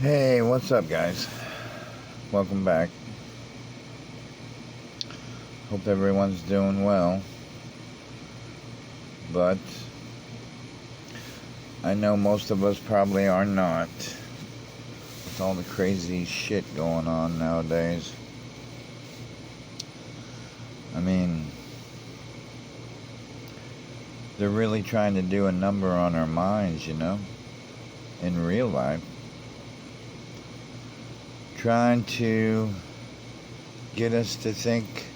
Hey, what's up, guys? Welcome back. Hope everyone's doing well. But I know most of us probably are not. With all the crazy shit going on nowadays. I mean, they're really trying to do a number on our minds, in real life. Trying to get us to think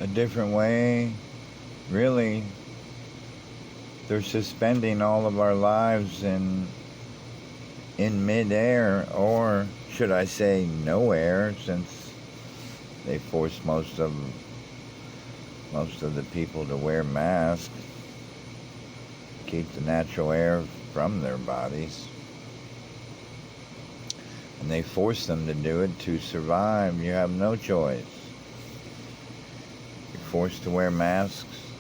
a different way. Really, they're suspending all of our lives in midair, or should I say no air, since they force most of the people to wear masks, keep the natural air from their bodies, and they force them to do it to survive. You have no choice. You're forced to wear masks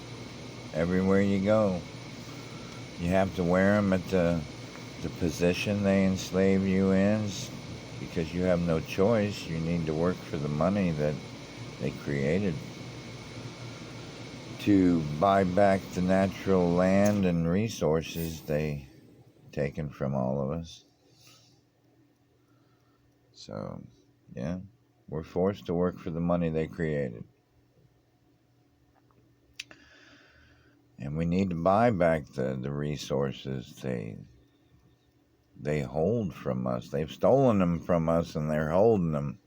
everywhere you go. You have to wear them at the position they enslave you in, because you have no choice. You need to work for the money that they created to buy back the natural land and resources they taken from all of us. So, yeah, we're forced to work for the money they created. And we need to buy back the resources they hold from us. They've stolen them from us and they're holding them.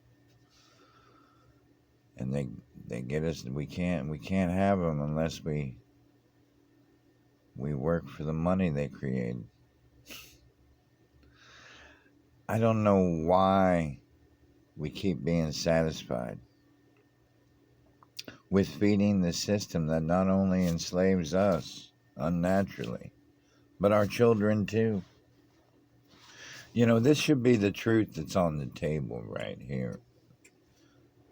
And they get us. We can't have them unless we work for the money they created. I don't know why we keep being satisfied with feeding the system that not only enslaves us unnaturally, but our children too. This should be the truth that's on the table right here.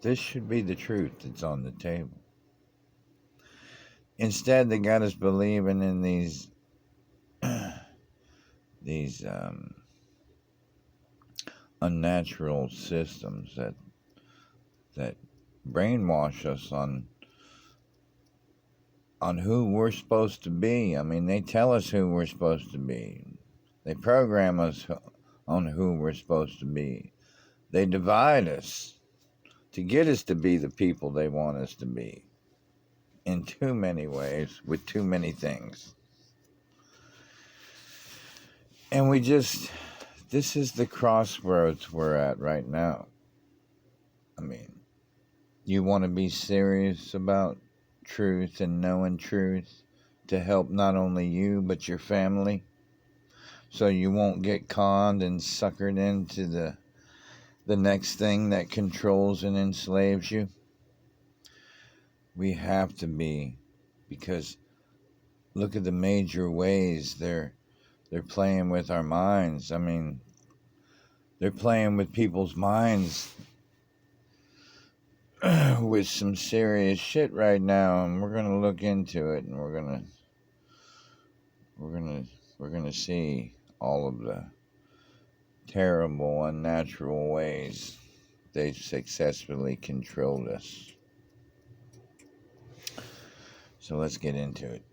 This should be the truth that's on the table. Instead, they got us believing in these these unnatural systems that brainwash us on who we're supposed to be. I mean, they tell us who we're supposed to be. They program us on who we're supposed to be. They divide us to get us to be the people they want us to be in too many ways with too many things. And this is the crossroads we're at right now. I mean, you want to be serious about truth and knowing truth to help not only you but your family, so you won't get conned and suckered into the next thing that controls and enslaves you. We have to be, because look at the major ways they're playing with our minds. I mean, they're playing with people's minds with some serious shit right now, and we're gonna look into it, and we're gonna see all of the terrible, unnatural ways they successfully controlled us. So let's get into it.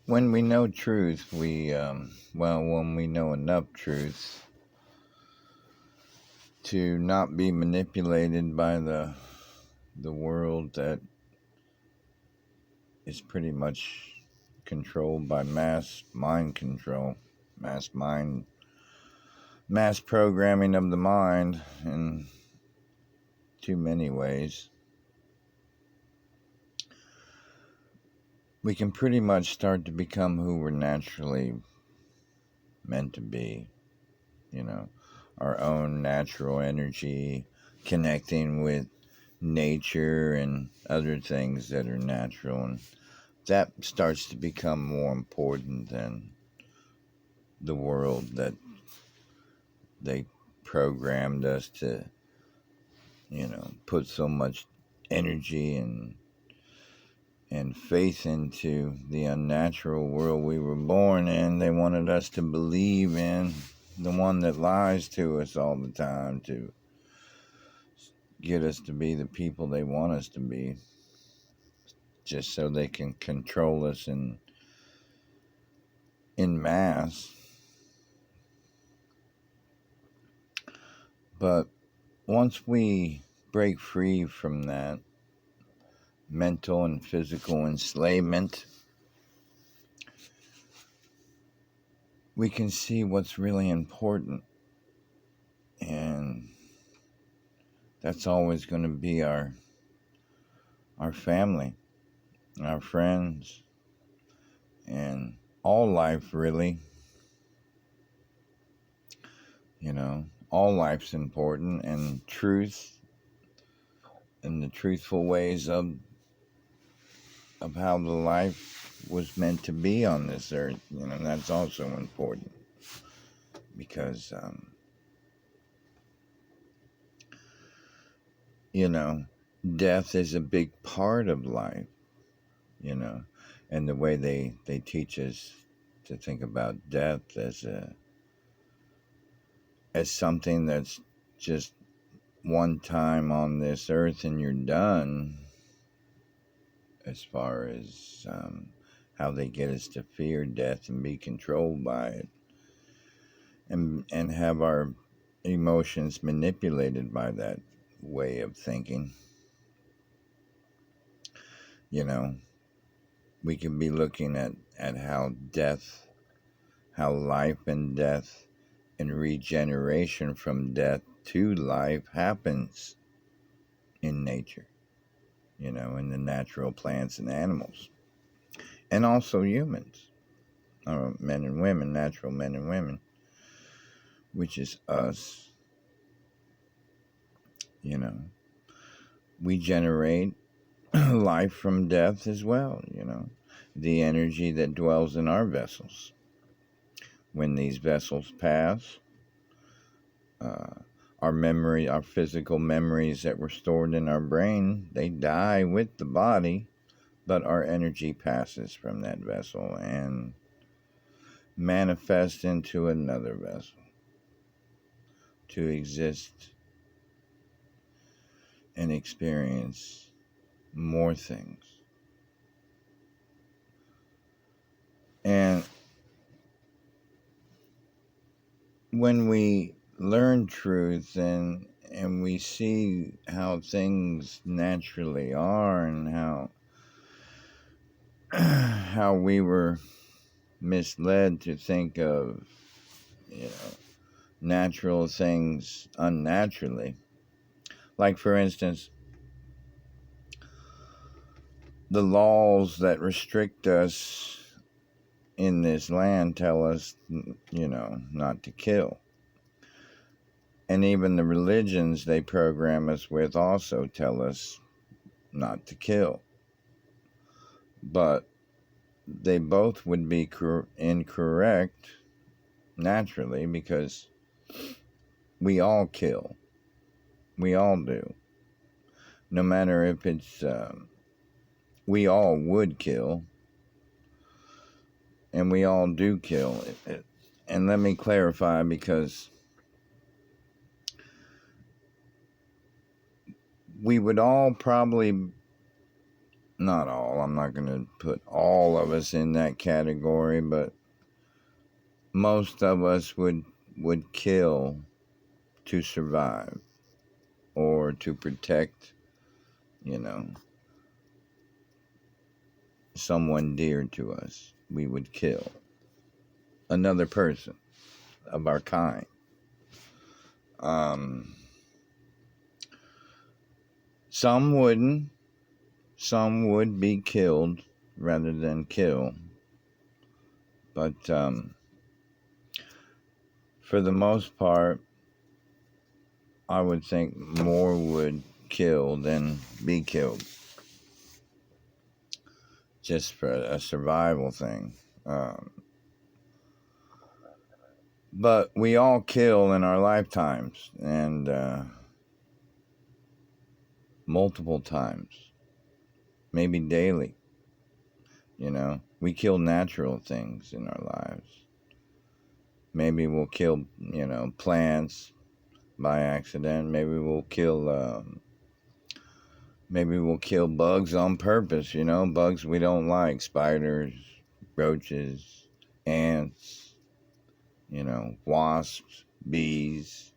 When we know truth, when we know enough truth to not be manipulated by the world that is pretty much controlled by mass mind control, mass programming of the mind in too many ways. We can pretty much start to become who we're naturally meant to be, our own natural energy, connecting with nature and other things that are natural, and that starts to become more important than the world that they programmed us to, put so much energy and faith into the unnatural world we were born in. They wanted us to believe in the one that lies to us all the time to get us to be the people they want us to be, just so they can control us in mass. But once we break free from that mental and physical enslavement, we can see what's really important. And that's always going to be our family, our friends, and all life, really. You know, all life's important, and truth and the truthful ways of how the life was meant to be on this earth. You know, that's also important because, you know, death is a big part of life, you know, and the way they teach us to think about death as something that's just one time on this earth and you're done, as far as how they get us to fear death and be controlled by it, and have our emotions manipulated by that way of thinking. You know, we could be looking at how life and death and regeneration from death to life happens in nature, you know, in the natural plants and animals, and also humans, men and women, natural men and women, which is us. You know, we generate life from death as well, you know, the energy that dwells in our vessels. When these vessels pass, uh, our physical memories that were stored in our brain, they die with the body, but our energy passes from that vessel and manifests into another vessel to exist and experience more things. And when we learn truth and we see how things naturally are, and how we were misled to think of, you know, natural things unnaturally. Like, for instance, the laws that restrict us in this land tell us, you know, not to kill. And even the religions they program us with also tell us not to kill. But they both would be incorrect naturally, because we all kill. We all do. No matter if it's, we all would kill, and we all do kill. And let me clarify, because we would all probably, not all, I'm not going to put all of us in that category, but most of us would kill to survive, or to protect, you know, someone dear to us. We would kill another person of our kind. Some wouldn't. Some would be killed rather than kill. But for the most part, I would think more would kill than be killed, just for a survival thing. But we all kill in our lifetimes, and multiple times, maybe daily. We kill natural things in our lives. Maybe we'll kill, plants by accident. Maybe we'll kill bugs on purpose. Bugs we don't like, spiders, roaches, ants, wasps, bees,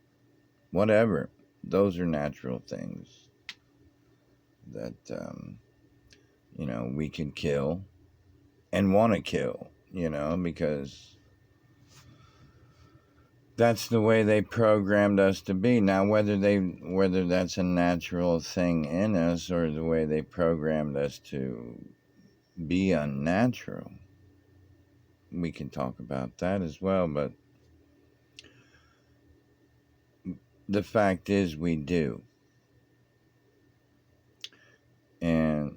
whatever. Those are natural things that we can kill and want to kill. Because that's the way they programmed us to be. Now, whether that's a natural thing in us or the way they programmed us to be unnatural, we can talk about that as well. But the fact is, we do, and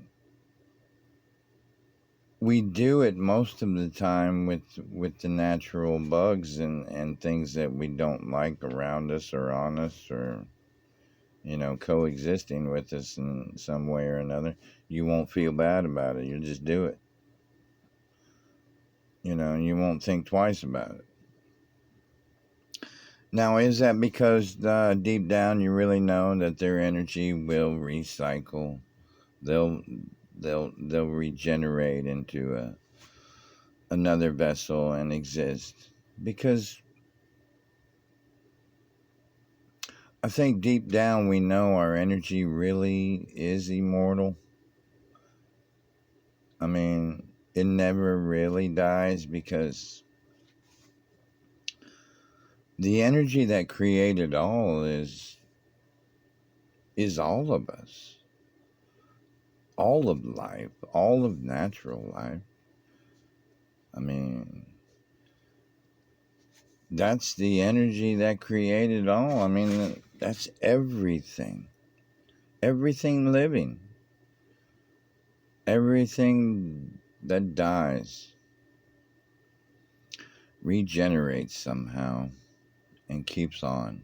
we do it most of the time with the natural bugs and things that we don't like around us or on us, or coexisting with us in some way or another. You won't feel bad about it. You'll just do it. You won't think twice about it. Now, is that because deep down you really know that their energy will recycle? They'll they'll regenerate into another vessel and exist? Because I think deep down we know our energy really is immortal. I mean, it never really dies, because the energy that created all is all of us, all of life, all of natural life. I mean, that's the energy that created all. I mean, that's everything. Everything living. Everything that dies regenerates somehow and keeps on.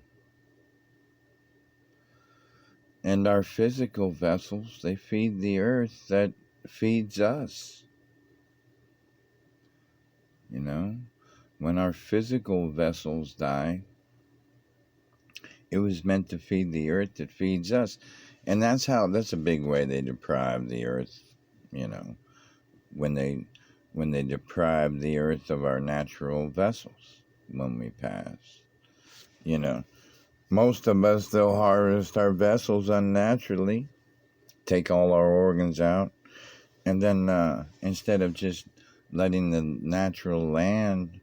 And our physical vessels, they feed the earth that feeds us. When our physical vessels die, it was meant to feed the earth that feeds us. And that's a big way they deprive the earth, when they deprive the earth of our natural vessels when we pass. Most of us, they'll harvest our vessels unnaturally, take all our organs out, and then instead of just letting the natural land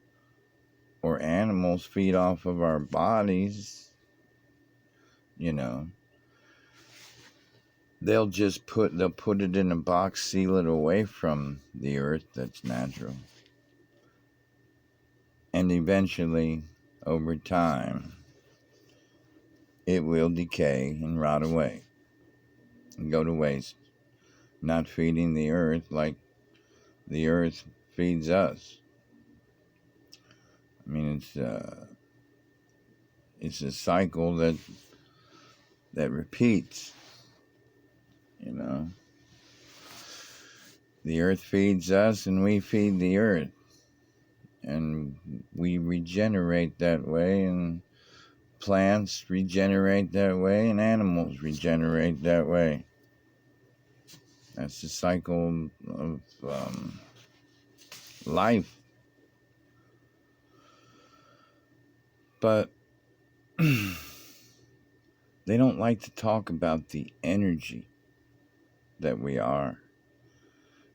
or animals feed off of our bodies, they'll put it in a box, seal it away from the earth that's natural, and eventually, over time, it will decay and rot away and go to waste, not feeding the earth like the earth feeds us. I mean, it's a cycle that repeats. The earth feeds us and we feed the earth, and we regenerate that way, and plants regenerate that way, and animals regenerate that way. That's the cycle of life. But they don't like to talk about the energy that we are,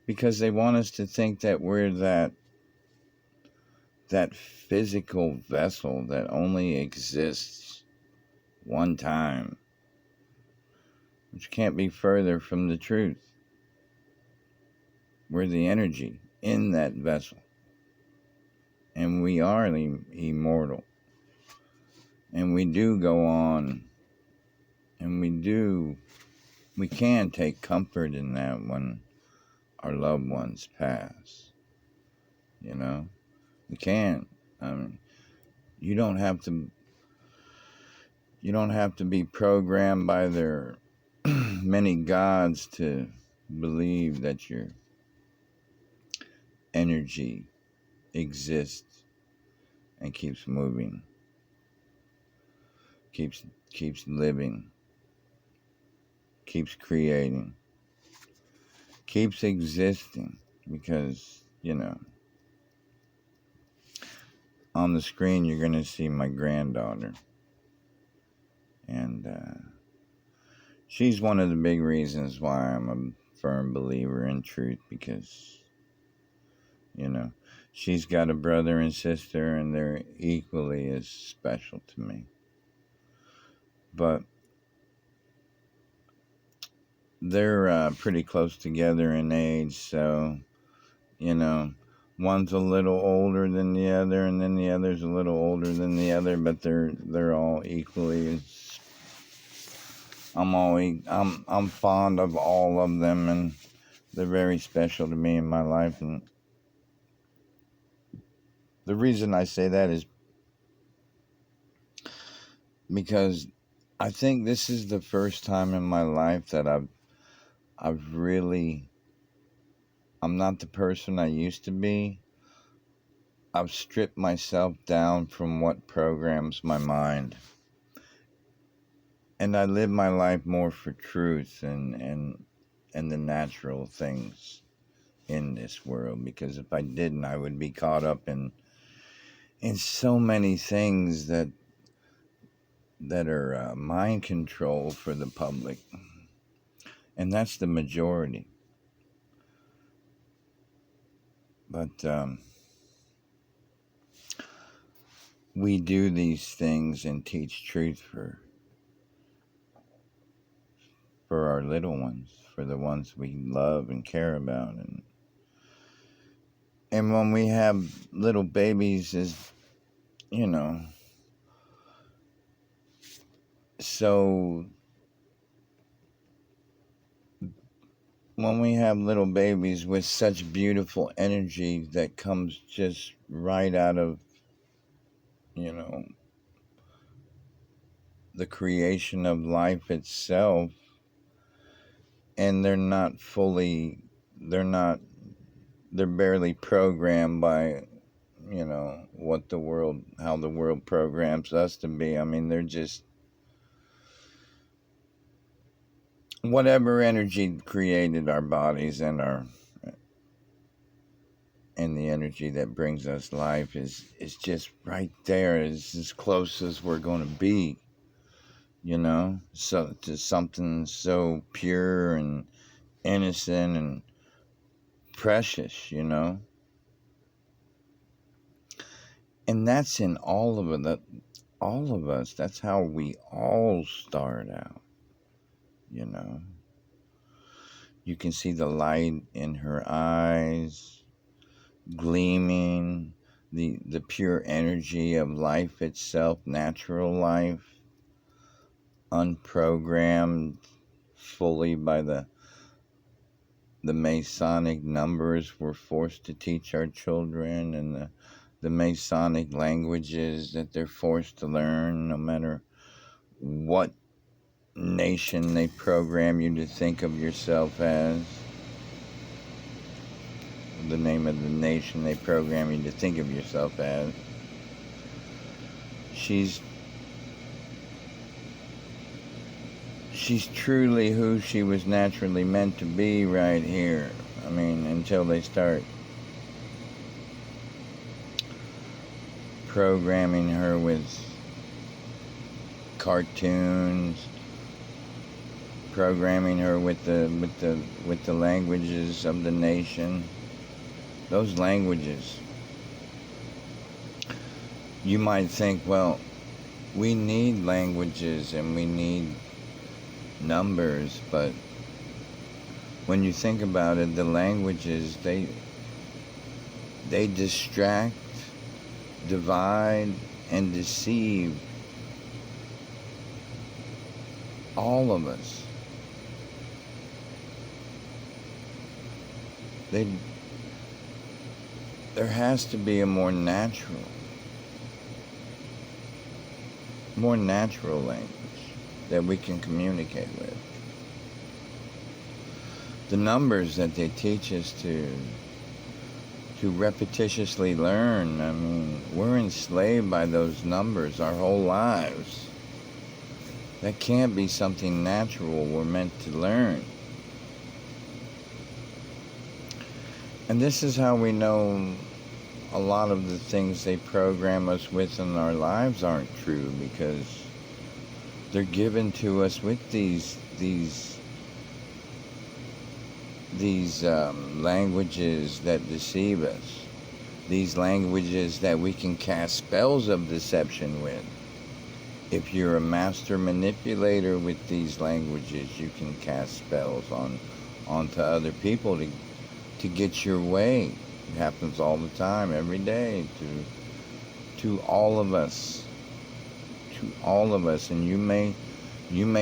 because they want us to think that we're that physical vessel that only exists one time, which can't be further from the truth. We're the energy in that vessel, and we are immortal, and we do go on, and we can take comfort in that when our loved ones pass. We can. I mean, you don't have to be programmed by their many gods to believe that your energy exists and keeps moving, keeps keeps living, keeps creating, keeps existing. Because, on the screen you're going to see my granddaughter. And she's one of the big reasons why I'm a firm believer in truth, because, she's got a brother and sister, and they're equally as special to me. But they're pretty close together in age, so, one's a little older than the other, and then the other's a little older than the other, but they're all equally as I'm fond of all of them, and they're very special to me in my life. And the reason I say that is because I think this is the first time in my life that I've really, I'm not the person I used to be. I've stripped myself down from what programs my mind. And I live my life more for truth and the natural things in this world. Because if I didn't, I would be caught up in so many things that are mind control for the public. And that's the majority. But we do these things and teach truth for our little ones, for the ones we love and care about. And when we have little babies, so when we have little babies with such beautiful energy that comes just right out of, the creation of life itself, and they're barely programmed by, how the world programs us to be. I mean, they're just whatever energy created our bodies and the energy that brings us life is just right there. It's as close as we're going to be, so to something so pure and innocent and precious, and that's in all of us. That's how we all start out. You can see the light in her eyes gleaming, the pure energy of life itself, natural life, unprogrammed fully by the Masonic numbers we're forced to teach our children, and the Masonic languages that they're forced to learn, no matter what nation they program you to think of yourself as. The name of the nation they program you to think of yourself as. She's truly who she was naturally meant to be right here. I mean, until they start programming her with cartoons, programming her with the languages of the nation. Those languages, you might think, well, we need languages and we need numbers, but when you think about it, the languages, they distract, divide, and deceive all of us. There has to be a more natural language that we can communicate with. the numbers that they teach us to repetitiously learn. I mean, we're enslaved by those numbers our whole lives. That can't be something natural we're meant to learn. And this is how we know a lot of the things they program us with in our lives aren't true, because they're given to us with these languages that deceive us. These languages that we can cast spells of deception with. If you're a master manipulator with these languages, you can cast spells onto other people to get your way. It happens all the time, every day, to all of us. To all of us. And you may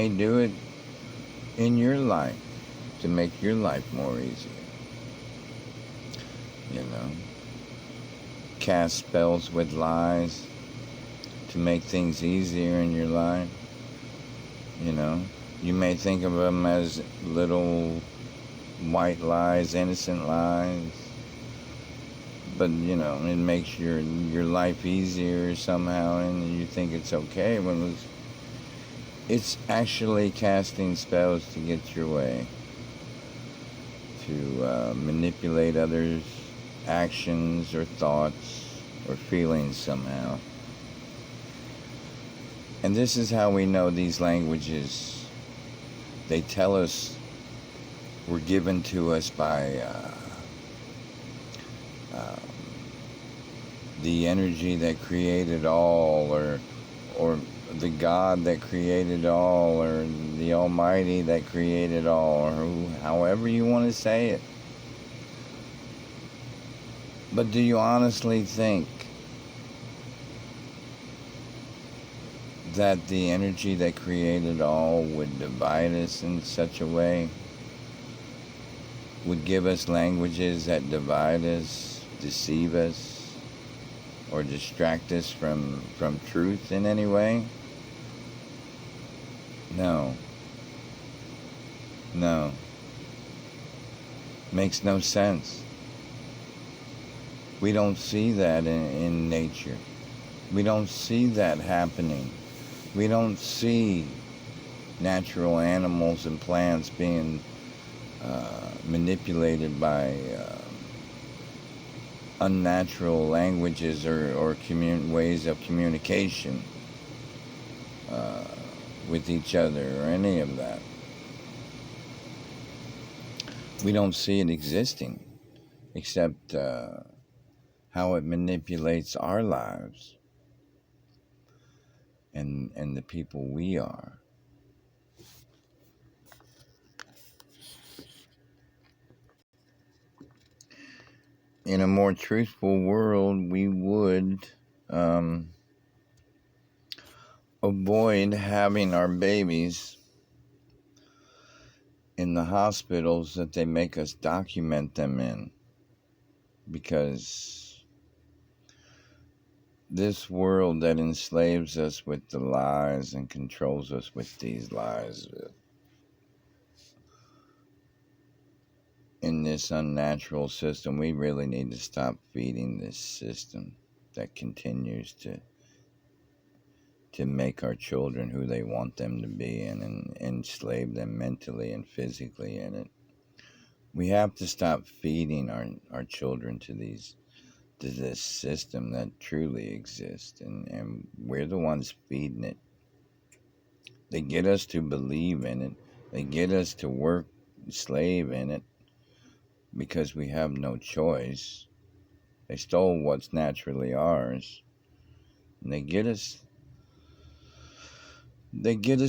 do it in your life to make your life more easier. You know, cast spells with lies to make things easier in your life. You know, you may think of them as little white lies, innocent lies, but you know, it makes your life easier somehow, and you think it's okay when it's actually casting spells to get your way, to manipulate others' actions or thoughts or feelings somehow. And this is how we know these languages, they tell us, were given to us by the energy that created all, or the God that created all, or the Almighty that created all, or however you want to say it. But do you honestly think that the energy that created all would divide us in such a way? Would give us languages that divide us, deceive us, or distract us from truth in any way? No. No. Makes no sense. We don't see that in nature. We don't see that happening. We don't see natural animals and plants being manipulated by unnatural languages or ways of communication with each other, or any of that. We don't see it existing, except how it manipulates our lives and the people we are. In a more truthful world, we would avoid having our babies in the hospitals that they make us document them in, because this world that enslaves us with the lies and controls us with these lies, in this unnatural system, we really need to stop feeding this system that continues to make our children who they want them to be, and enslave them mentally and physically in it. We have to stop feeding our children to this system that truly exists, and we're the ones feeding it. They get us to believe in it. They get us to work, slave in it, because we have no choice. They stole what's naturally ours, and they get us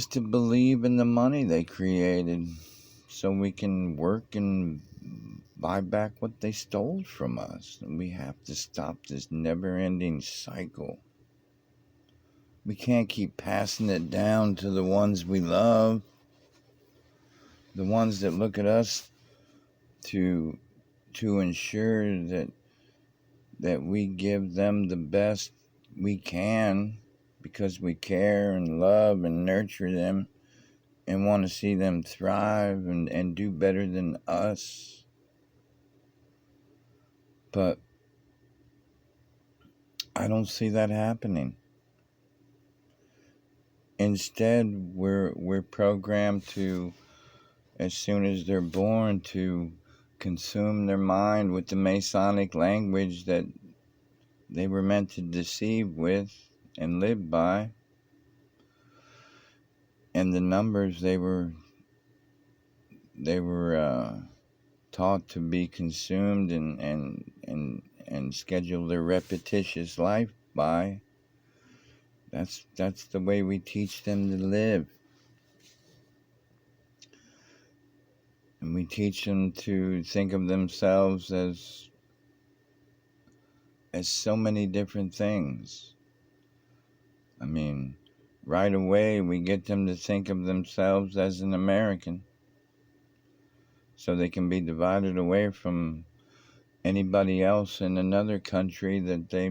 to believe in the money they created so we can work and buy back what they stole from us. And we have to stop this never-ending cycle. We can't keep passing it down to the ones we love, the ones that look at us to ensure that we give them the best we can, because we care and love and nurture them, and want to see them thrive and do better than us. But I don't see that happening. Instead, we're programmed to, as soon as they're born, to consume their mind with the Masonic language that they were meant to deceive with and live by, and the numbers they were taught to be consumed and schedule their repetitious life by. That's the way we teach them to live. And we teach them to think of themselves as so many different things. I mean, right away we get them to think of themselves as an American, so they can be divided away from anybody else in another country that they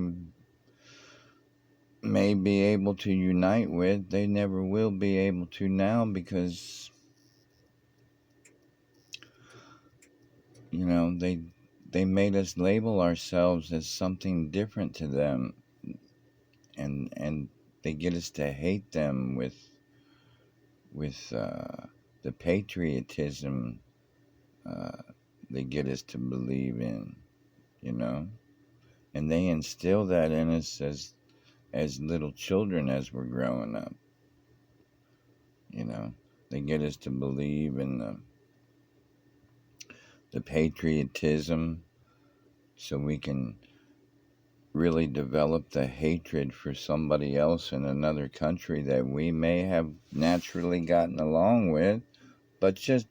may be able to unite with. They never will be able to now, because they made us label ourselves as something different to them, and they get us to hate them with the patriotism uh, they get us to believe in, you know, and they instill that in us as little children as we're growing up. You know, they get us to believe in the patriotism, so we can really develop the hatred for somebody else in another country that we may have naturally gotten along with, but just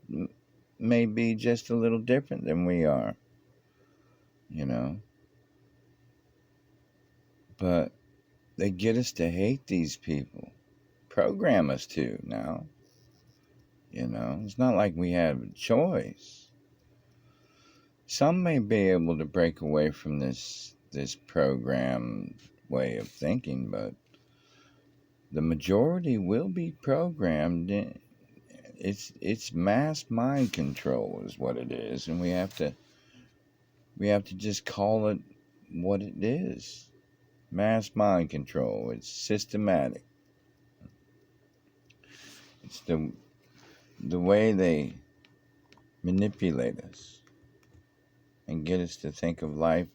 may be just a little different than we are, you know. But they get us to hate these people, program us to now. You know, it's not like we have a choice. Some may be able to break away from this program way of thinking, but the majority will be programmed. It's mass mind control is what it is, and we have to just call it what it is. Mass mind control. It's systematic. It's the way they manipulate us and get us to think of life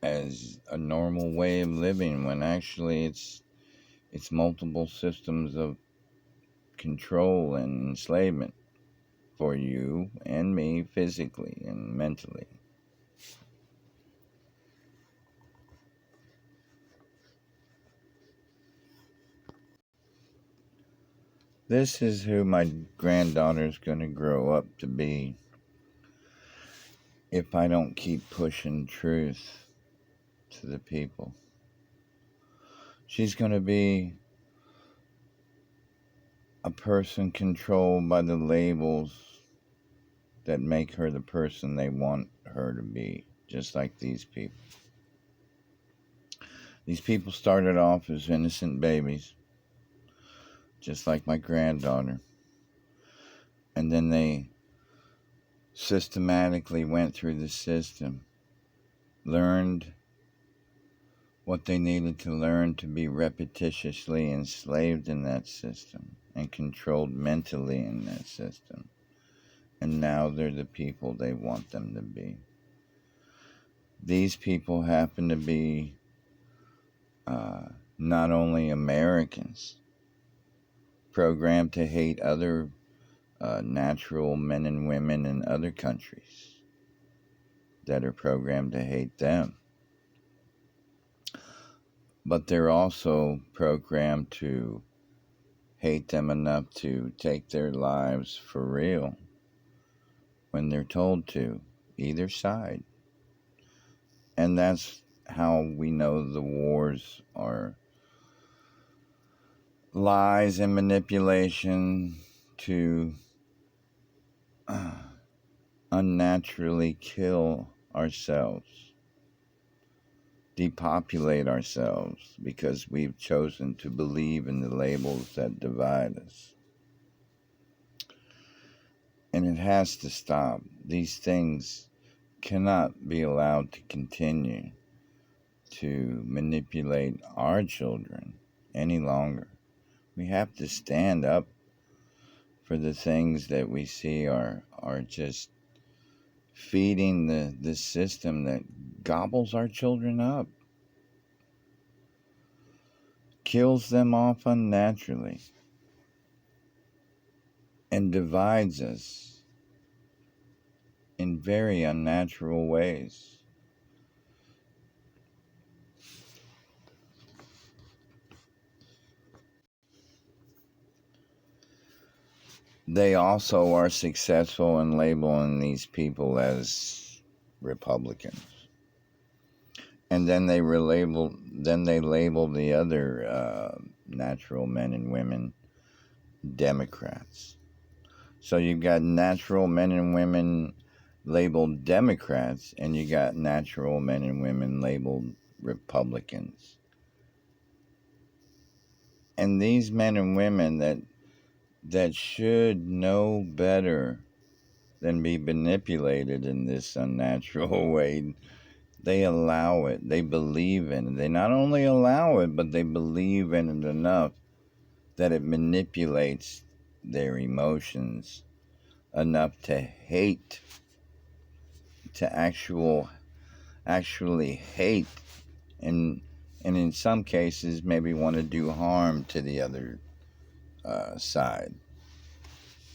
as a normal way of living, when actually it's multiple systems of control and enslavement for you and me, physically and mentally. This is who my granddaughter's going to grow up to be if I don't keep pushing truth to the people. She's going to be a person controlled by the labels that make her the person they want her to be, just like these people. These people started off as innocent babies, just like my granddaughter, and then they systematically went through the system, learned what they needed to learn to be repetitiously enslaved in that system and controlled mentally in that system. And now they're the people they want them to be. These people happen to be not only Americans, programmed to hate other natural men and women in other countries that are programmed to hate them, but they're also programmed to hate them enough to take their lives for real when they're told to, either side. And that's how we know the wars are lies and manipulation to unnaturally kill ourselves, depopulate ourselves because we've chosen to believe in the labels that divide us. And it has to stop. These things cannot be allowed to continue to manipulate our children any longer. We have to stand up for the things that we see are just feeding the system that gobbles our children up, kills them off unnaturally, and divides us in very unnatural ways. They also are successful in labeling these people as Republicans. And then they label the other natural men and women Democrats. So you've got natural men and women labeled Democrats, and you got natural men and women labeled Republicans. And these men and women that should know better than be manipulated in this unnatural way, they allow it. They believe in it. They not only allow it, but they believe in it enough that it manipulates their emotions enough to hate, to actually hate, and in some cases maybe want to do harm to the other side.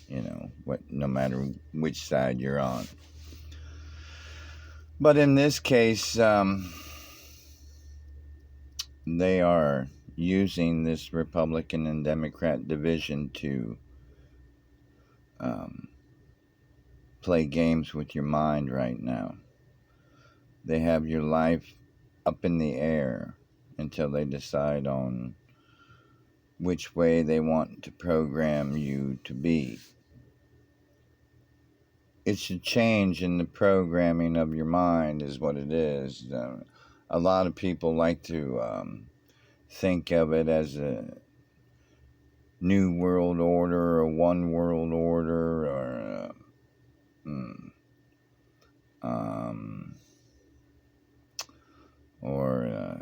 No matter which side you're on. But in this case, they are using this Republican and Democrat division to play games with your mind right now. They have your life up in the air until they decide on which way they want to program you to be. It's a change in the programming of your mind is what it is. A lot of people like to think of it as a new world order or one world order or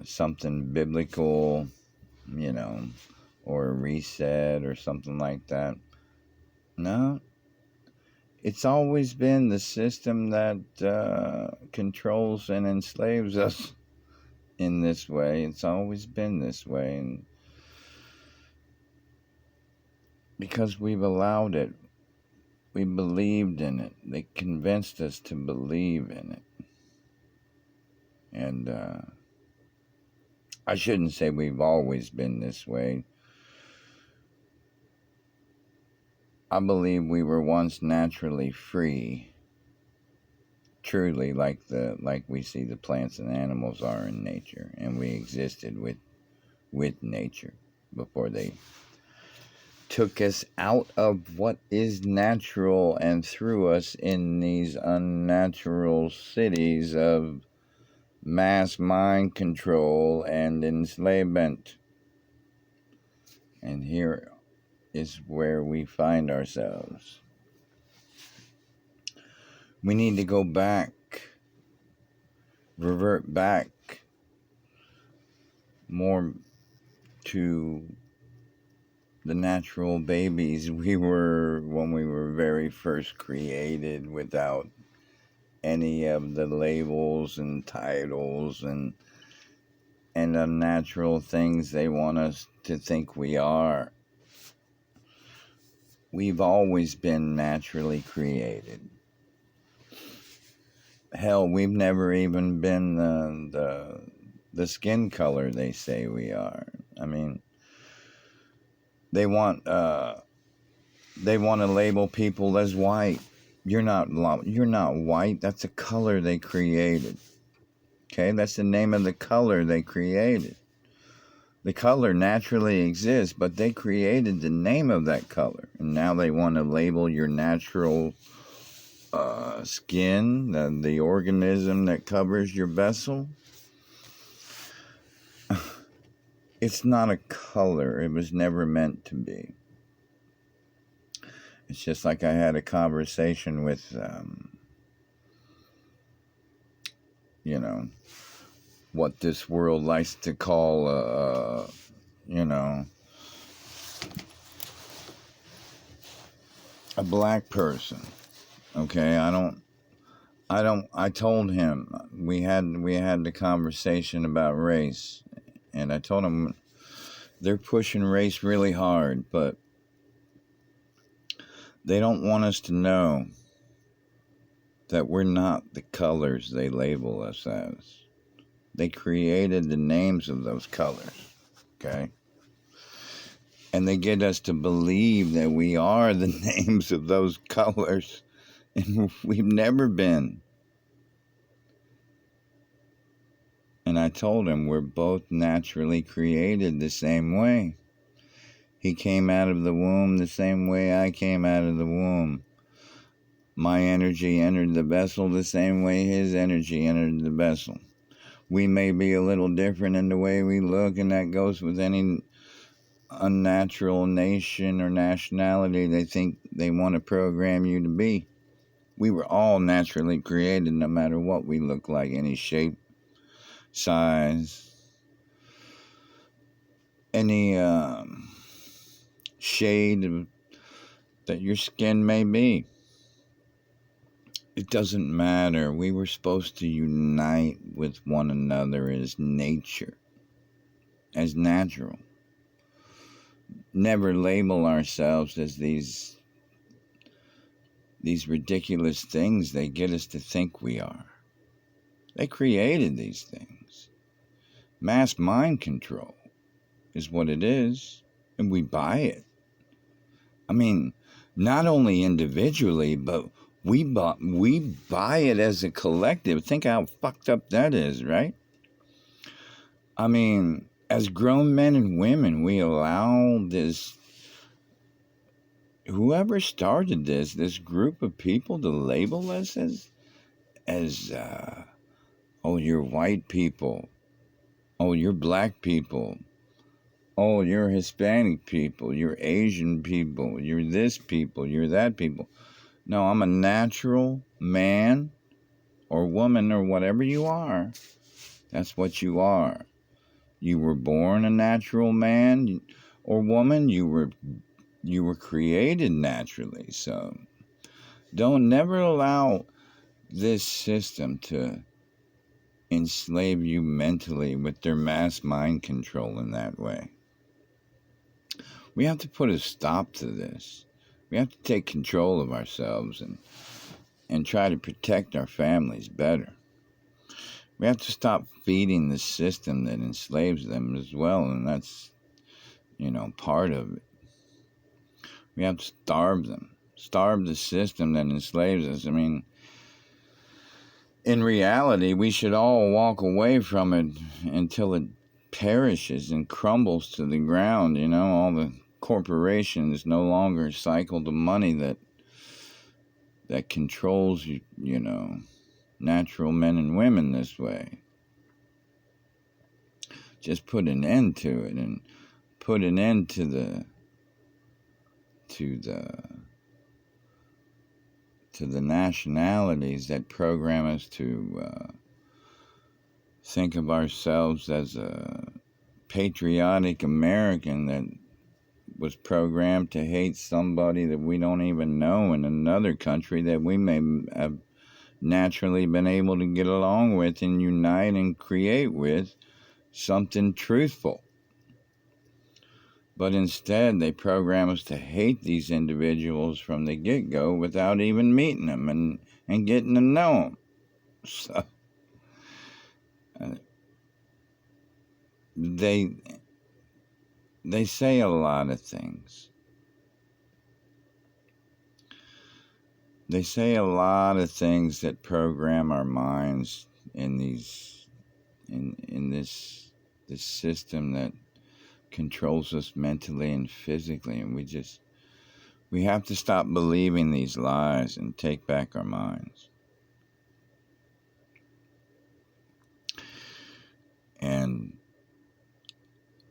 something biblical, or a reset or something like that. No. It's always been the system that controls and enslaves us in this way. It's always been this way. And because we've allowed it, we believed in it. They convinced us to believe in it. And I shouldn't say we've always been this way. I believe we were once naturally free, truly, like we see the plants and animals are in nature, and we existed with nature before they took us out of what is natural and threw us in these unnatural cities of mass mind control and enslavement. And here is where we find ourselves. We need to go back, revert back more to the natural babies we were when we were very first created, without any of the labels and titles and unnatural things they want us to think we are. We've always been naturally created. Hell, we've never even been the skin color they say we are. I mean, they want to label people as white. You're not white. That's a color they created. Okay, that's the name of the color they created. The color naturally exists, but they created the name of that color. And now they want to label your natural skin, the organism that covers your vessel. It's not a color. It was never meant to be. It's just like I had a conversation with, you know, what this world likes to call, you know, a black person. Okay, I told him we had the conversation about race, and I told him they're pushing race really hard, but they don't want us to know that we're not the colors they label us as. They created the names of those colors, okay? And they get us to believe that we are the names of those colors, and we've never been. And I told him we're both naturally created the same way. He came out of the womb the same way I came out of the womb. My energy entered the vessel the same way his energy entered the vessel. We may be a little different in the way we look, and that goes with any unnatural nation or nationality they think they want to program you to be. We were all naturally created no matter what we look like, any shape, size, any shade that your skin may be. It doesn't matter. We were supposed to unite with one another as nature, as natural. Never label ourselves as these ridiculous things they get us to think we are. They created these things. Mass mind control is what it is, and we buy it. I mean, not only individually, but we buy it as a collective. Think how fucked up that is, right? I mean, as grown men and women, we allow this, whoever started this group of people to label us as oh, you're white people, oh, you're black people, oh, you're Hispanic people, you're Asian people, you're this people, you're that people. No, I'm a natural man or woman or whatever you are. That's what you are. You were born a natural man or woman. You were created naturally. So don't never allow this system to enslave you mentally with their mass mind control in that way. We have to put a stop to this. We have to take control of ourselves and try to protect our families better. We have to stop feeding the system that enslaves them as well, and that's, part of it. We have to starve them. Starve the system that enslaves us. I mean, in reality, we should all walk away from it until it perishes and crumbles to the ground. All the corporations no longer cycle the money that controls, natural men and women this way. Just put an end to it and put an end to the nationalities that program us to think of ourselves as a patriotic American that was programmed to hate somebody that we don't even know in another country that we may have naturally been able to get along with and unite and create with something truthful. But instead, they program us to hate these individuals from the get-go without even meeting them and getting to know them. So, they say a lot of things. They say a lot of things that program our minds in this system that controls us mentally and physically, and we have to stop believing these lies and take back our minds. And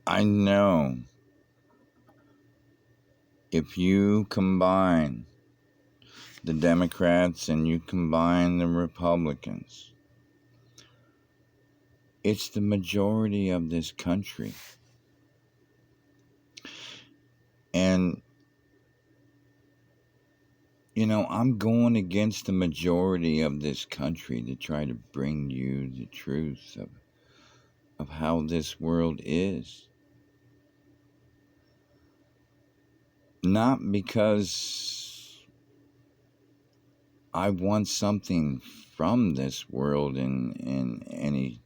I know if you combine the Democrats and you combine the Republicans, it's the majority of this country. And, I'm going against the majority of this country to try to bring you the truth of how this world is. Not because I want something from this world in any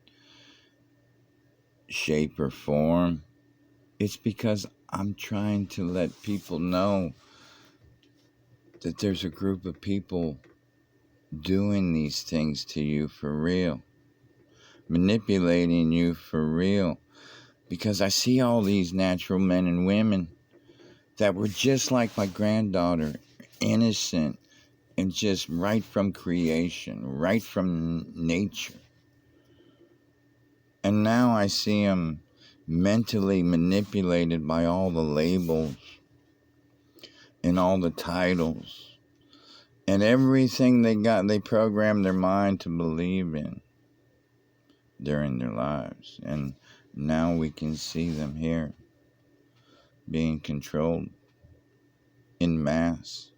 shape or form. It's because I'm trying to let people know that there's a group of people doing these things to you for real, manipulating you for real. Because I see all these natural men and women that were just like my granddaughter, innocent and just right from creation, right from nature. And now I see them mentally manipulated by all the labels and all the titles and everything they programmed their mind to believe in during their lives. And now we can see them here being controlled in mass.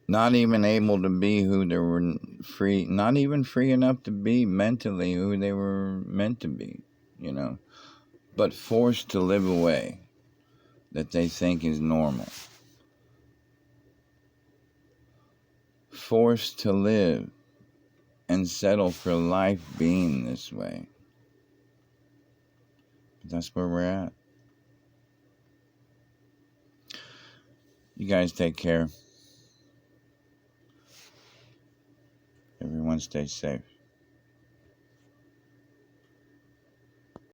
Not even able to be who they were free, not even free enough to be mentally who they were meant to be, but forced to live a way that they think is normal. Forced to live and settle for life being this way. That's where we're at. You guys take care. Everyone stay safe.